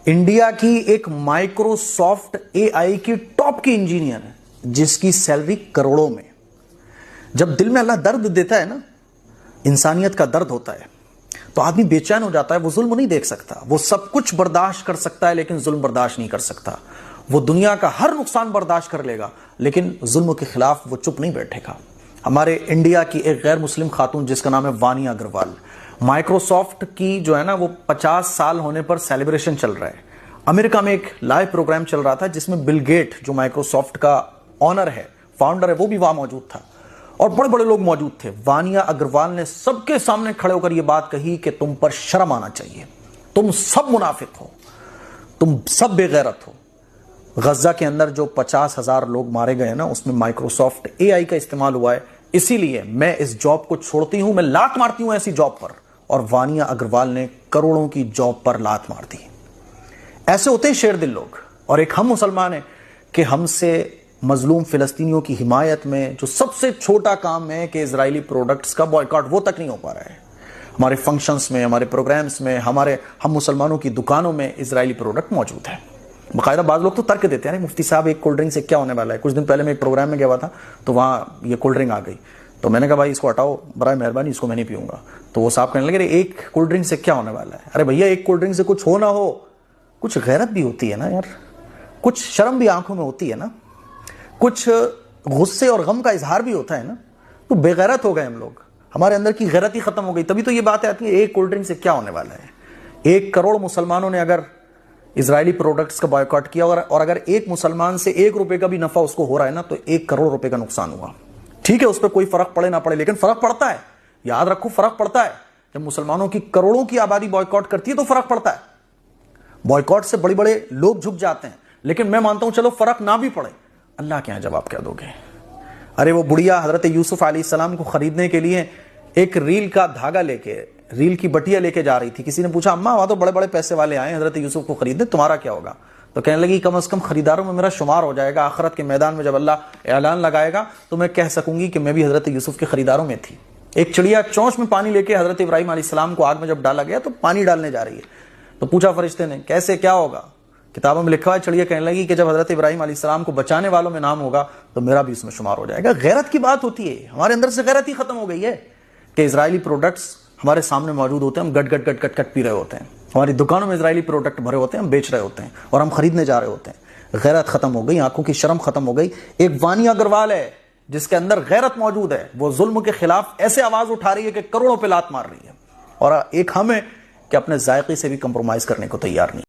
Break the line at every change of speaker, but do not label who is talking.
India کی ایک Microsoft اے آئی کی ٹاپ کی انجینئر ہے جس کی سیلری کروڑوں میں. جب دل میں اللہ درد دیتا ہے نا، انسانیت کا درد ہوتا ہے، تو آدمی بے چین ہو جاتا ہے. وہ ظلم نہیں دیکھ سکتا، وہ سب کچھ برداشت کر سکتا ہے لیکن ظلم برداشت نہیں کر سکتا. وہ دنیا کا ہر نقصان برداشت کر لے گا لیکن ظلم کے خلاف وہ چپ نہیں بیٹھے گا. ہمارے انڈیا کی ایک غیر مسلم خاتون جس کا نام ہے وانیا اگروال، مائکروسافٹ کی جو ہے نا وہ 50 سال ہونے پر سیلیبریشن چل رہا ہے. امریکہ میں ایک لائیو پروگرام چل رہا تھا جس میں بل گیٹ جو مائکروسافٹ کا آنر ہے، فاؤنڈر ہے، وہ بھی وہاں موجود تھا اور بڑے بڑے لوگ موجود تھے. وانیا اگروال نے سب کے سامنے کھڑے ہو کر یہ بات کہی کہ تم پر شرم آنا چاہیے، تم سب منافق ہو، تم سب بے غیرت ہو. غزہ کے اندر جو 50,000 لوگ مارے گئے نا، اس میں مائکروسافٹ اے آئی کا استعمال ہوا ہے. اسی لیے میں اس جاب کو چھوڑتی ہوں، میں لات مارتی ہوں ایسی جاب پر. اور وانیا اگروال نے کروڑوں کی جاب پر لات مار دی. ایسے ہوتے ہیں شیر دل لوگ. اور ایک ہم مسلمان ہیں کہ ہم سے مظلوم فلسطینیوں کی حمایت میں جو سب سے چھوٹا کام ہے کہ اسرائیلی پروڈکٹس کا بائیکاٹ، وہ تک نہیں ہو پا رہا ہے. ہمارے فنکشنز میں، ہمارے پروگرامز میں، ہم مسلمانوں کی دکانوں میں اسرائیلی پروڈکٹ موجود ہے. باقاعدہ بعض لوگ تو ترک دیتے ہیں، مفتی صاحب ایک کولڈ ڈرنک سے کیا ہونے والا ہے. کچھ دن پہلے میں ایک پروگرام میں گیا ہوا تھا تو وہاں یہ کولڈ ڈرنک آ گئی، تو میں نے کہا بھائی اس کو ہٹاؤ برائے مہربانی، اس کو میں نہیں پیوں گا. تو وہ صاحب کہنے لگے ایک کولڈ ڈرنک سے کیا ہونے والا ہے. ارے بھیا، ایک کولڈ ڈرنک سے کچھ ہو نہ ہو، کچھ غیرت بھی ہوتی ہے نا یار، کچھ شرم بھی آنکھوں میں ہوتی ہے نا، کچھ غصے اور غم کا اظہار بھی ہوتا ہے نا. تو بے غیرت ہو گئے ہم لوگ، ہمارے اندر کی غیرت ہی ختم ہو گئی. تبھی تو یہ بات آتی ہے ایک کولڈ ڈرنک سے کیا ہونے والا ہے. 1 کروڑ مسلمانوں نے اگر اسرائیلی پروڈکٹس کا بائیکاٹ کیا اور اگر ایک مسلمان سے 1 روپے کا بھی نفع اس کو ہو رہا ہے نا، تو 1 کروڑ روپے کا نقصان ہوا. ٹھیک ہے، اس پہ کوئی فرق پڑے نہ پڑے لیکن فرق پڑتا ہے. یاد رکھو، فرق پڑتا ہے. جب مسلمانوں کی کروڑوں کی آبادی بائیکاٹ کرتی ہے تو فرق پڑتا ہے. بائیکاٹ سے بڑے بڑے لوگ جھک جاتے ہیں، لیکن میں مانتا ہوں چلو فرق نہ بھی پڑے، اللہ کے یہاں جواب کیا دو گے. ارے وہ بڑھیا حضرت یوسف علیہ السلام کو خریدنے کے لیے ایک ریل کا دھاگا لے کے، ریل کی بٹیا لے کے جا رہی تھی. کسی نے پوچھا اماں وہاں تو بڑے بڑے پیسے والے آئے حضرت یوسف کو خریدنے، تمہارا کیا ہوگا؟ تو کہنے لگی کم از کم خریداروں میں میرا شمار ہو جائے گا. آخرت کے میدان میں جب اللہ اعلان لگائے گا تو میں کہہ سکوں گی کہ میں بھی حضرت یوسف کے خریداروں میں تھی. ایک چڑیا چونچ میں پانی لے کے حضرت ابراہیم علیہ السلام کو آگ میں جب ڈالا گیا تو پانی ڈالنے جا رہی ہے. تو پوچھا فرشتے نے کیسے کیا ہوگا؟ کتابوں میں لکھا ہے چڑیا کہنے لگی کہ جب حضرت ابراہیم علیہ السلام کو بچانے والوں میں نام ہوگا تو میرا بھی اس میں شمار ہو جائے گا. غیرت کی بات ہوتی ہے. ہمارے اندر سے غیرت ہی ختم ہو گئی ہے کہ اسرائیلی پروڈکٹس ہمارے سامنے موجود ہوتے ہیں، ہم گٹ گٹ گٹ گٹ گٹ پی رہے ہوتے ہیں. ہماری دکانوں میں اسرائیلی پروڈکٹ بھرے ہوتے ہیں، ہم بیچ رہے ہوتے ہیں اور ہم خریدنے جا رہے ہوتے ہیں. غیرت ختم ہو گئی، آنکھوں کی شرم ختم ہو گئی. ایک وانیا اگروال ہے جس کے اندر غیرت موجود ہے، وہ ظلم کے خلاف ایسے آواز اٹھا رہی ہے کہ کروڑوں پہ لات مار رہی ہے. اور ایک ہم ہے کہ اپنے ذائقے سے بھی کمپرومائز کرنے کو تیار نہیں.